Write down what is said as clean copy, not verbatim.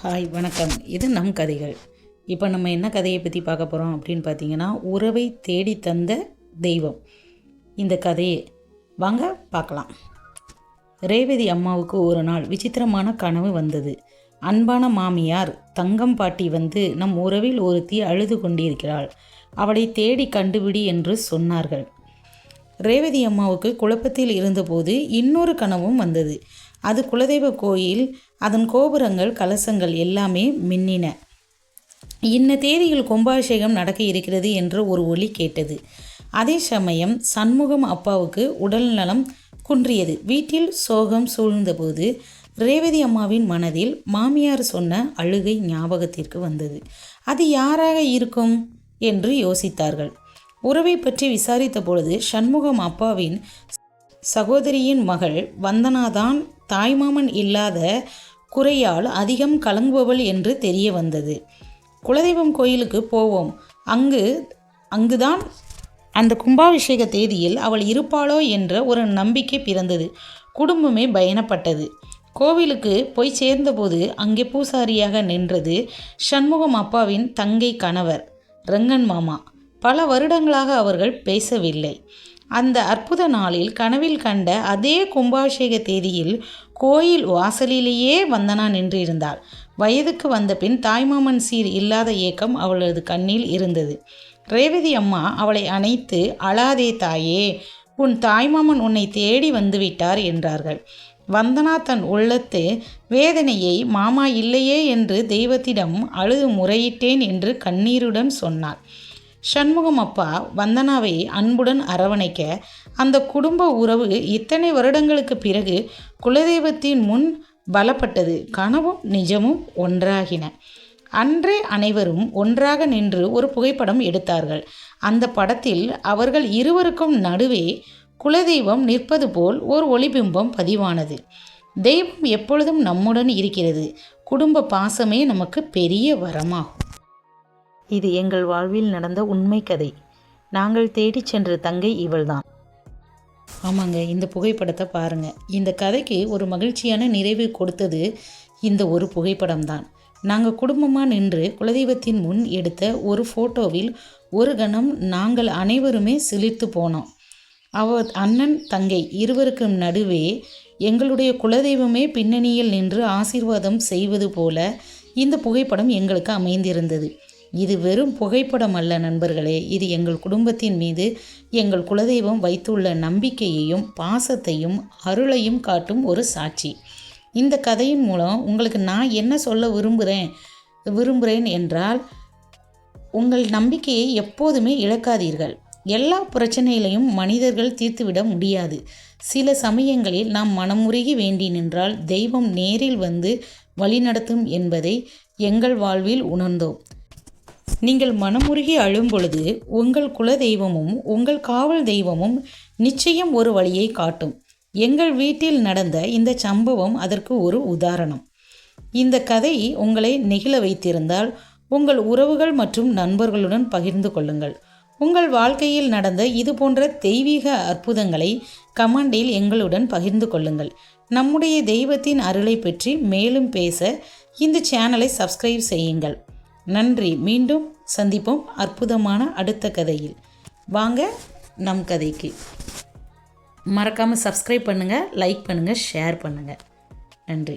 Hi வணக்கம். இது நம் கதைகள். இப்போ நம்ம என்ன கதையை பற்றி பார்க்க போகிறோம் அப்படின்னு பார்த்தீங்கன்னா, உறவை தேடி தந்த தெய்வம். இந்த கதையை வாங்க பார்க்கலாம். ரேவதி அம்மாவுக்கு ஒரு நாள் விசித்திரமான கனவு வந்தது. அன்பான மாமியார் தங்கம் பாட்டி வந்து நம் உறவில் ஒருத்தி அழுது கொண்டிருக்கிறாள், அவளை தேடி கண்டுபிடி என்று சொன்னார்கள். ரேவதி அம்மாவுக்கு குழப்பத்தில் இருந்தபோது இன்னொரு கனவும் வந்தது. அது குலதெய்வ கோயில், அதன் கோபுரங்கள், கலசங்கள் எல்லாமே மின்னின. இன்ன தேதியில் கும்பாபிஷேகம் நடக்க இருக்கிறது என்று ஒரு ஒலி கேட்டது. அதே சமயம் சண்முகம் அப்பாவுக்கு உடல் நலம் குன்றியது. வீட்டில் சோகம் சூழ்ந்தபோது ரேவதி அம்மாவின் மனதில் மாமியார் சொன்ன அழுகை ஞாபகத்திற்கு வந்தது. அது யாராக இருக்கும் என்று யோசித்தார்கள். உறவை பற்றி விசாரித்த பொழுது சண்முகம் அப்பாவின் சகோதரியின் மகள் வந்தனாதான் தாய்மாமன் இல்லாத குறையால் அதிகம் கலங்குபவள் என்று தெரிய வந்தது. குலதெய்வம் கோயிலுக்கு போவோம், அங்குதான் அந்த கும்பாபிஷேக தேதியில் அவள் இருப்பாளோ என்ற ஒரு நம்பிக்கை பிறந்தது. குடும்பமே பயணப்பட்டது. கோவிலுக்கு போய் சேர்ந்தபோது அங்கே பூசாரியாக நின்றது சண்முகம் அப்பாவின் தங்கை கணவர் ரங்கன் மாமா. பல வருடங்களாக அவர்கள் பேசவில்லை. அந்த அற்புத நாளில் கனவில் கண்ட அதே கும்பாபிஷேக தேதியில் கோயில் வாசலிலேயே வந்தனா நின்றிருந்தாள். வயதுக்கு வந்த பின் தாய்மாமன் சீர் இல்லாத ஏக்கம் அவளது கண்ணில் இருந்தது. ரேவதி அம்மா அவளை அணைத்து, அழாதே தாயே, உன் தாய்மாமன் உன்னை தேடி வந்துவிட்டார் என்றார்கள். வந்தனா தன் உள்ளத்து வேதனையை மாமா இல்லையே என்று தெய்வத்திடம் அழுது முறையிட்டேன் என்று கண்ணீருடன் சொன்னாள். சண்முகம் அப்பா வந்தனாவை அன்புடன் அரவணைக்க அந்த குடும்ப உறவு இத்தனை வருடங்களுக்கு பிறகு குலதெய்வத்தின் முன் பலப்பட்டது. கனவும் நிஜமும் ஒன்றாகின. அன்றே அனைவரும் ஒன்றாக நின்று ஒரு புகைப்படம் எடுத்தார்கள். அந்த படத்தில் அவர்கள் இருவருக்கும் நடுவே குலதெய்வம் நிற்பது போல் ஒரு ஒளிபிம்பம் பதிவானது. தெய்வம் எப்பொழுதும் நம்முடன் இருக்கிறது. குடும்ப பாசமே நமக்கு பெரிய வரமாகும். இது எங்கள் வாழ்வில் நடந்த உண்மை கதை. நாங்கள் தேடிச் சென்ற தங்கை இவள்தான். ஆமாங்க, இந்த புகைப்படத்தை பாருங்கள். இந்த கதைக்கு ஒரு மகிழ்ச்சியான நிறைவு கொடுத்தது இந்த ஒரு புகைப்படம்தான். நாங்கள் குடும்பமாக நின்று குலதெய்வத்தின் முன் எடுத்த ஒரு ஃபோட்டோவில் ஒரு கணம் நாங்கள் அனைவருமே சிலிர்த்து போனோம். அண்ணன் தங்கை இருவருக்கும் நடுவே எங்களுடைய குலதெய்வமே பின்னணியில் நின்று ஆசீர்வாதம் செய்வது போல இந்த புகைப்படம் எங்களுக்கு அமைந்திருந்தது. இது வெறும் புகைப்படம் அல்ல நண்பர்களே, இது எங்கள் குடும்பத்தின் மீது எங்கள் குலதெய்வம் வைத்துள்ள நம்பிக்கையையும் பாசத்தையும் அருளையும் காட்டும் ஒரு சாட்சி. இந்த கதையின் மூலம் உங்களுக்கு நான் என்ன சொல்ல விரும்புகிறேன் என்றால், உங்கள் நம்பிக்கையை எப்போதுமே இழக்காதீர்கள். எல்லா பிரச்சனைகளையும் மனிதர்கள் தீர்த்துவிட முடியாது. சில சமயங்களில் நாம் மனமுருகி வேண்டி நின்றால் தெய்வம் நேரில் வந்து வழிநடத்தும் என்பதை எங்கள் வாழ்வில் உணர்ந்தோம். நீங்கள் மனமுருகி அழும் பொழுது உங்கள் குல தெய்வமும் உங்கள் காவல் தெய்வமும் நிச்சயம் ஒரு வழியை காட்டும். எங்கள் வீட்டில் நடந்த இந்த சம்பவம் அதற்கு ஒரு உதாரணம். இந்த கதை உங்களை நெகிழ வைத்திருந்தால் உங்கள் உறவுகள் மற்றும் நண்பர்களுடன் பகிர்ந்து கொள்ளுங்கள். உங்கள் வாழ்க்கையில் நடந்த இது போன்ற தெய்வீக அற்புதங்களை கமெண்டில் எங்களுடன் பகிர்ந்து கொள்ளுங்கள். நம்முடைய தெய்வத்தின் அருளை பற்றி மேலும் பேச இந்த சேனலை சப்ஸ்கிரைப் செய்யுங்கள். நன்றி. மீண்டும் சந்திப்போம் அற்புதமான அடுத்த கதையில். வாங்க நம் கதைக்கு. மறக்காமல் சப்ஸ்கிரைப் பண்ணுங்கள், லைக் பண்ணுங்கள், ஷேர் பண்ணுங்கள். நன்றி.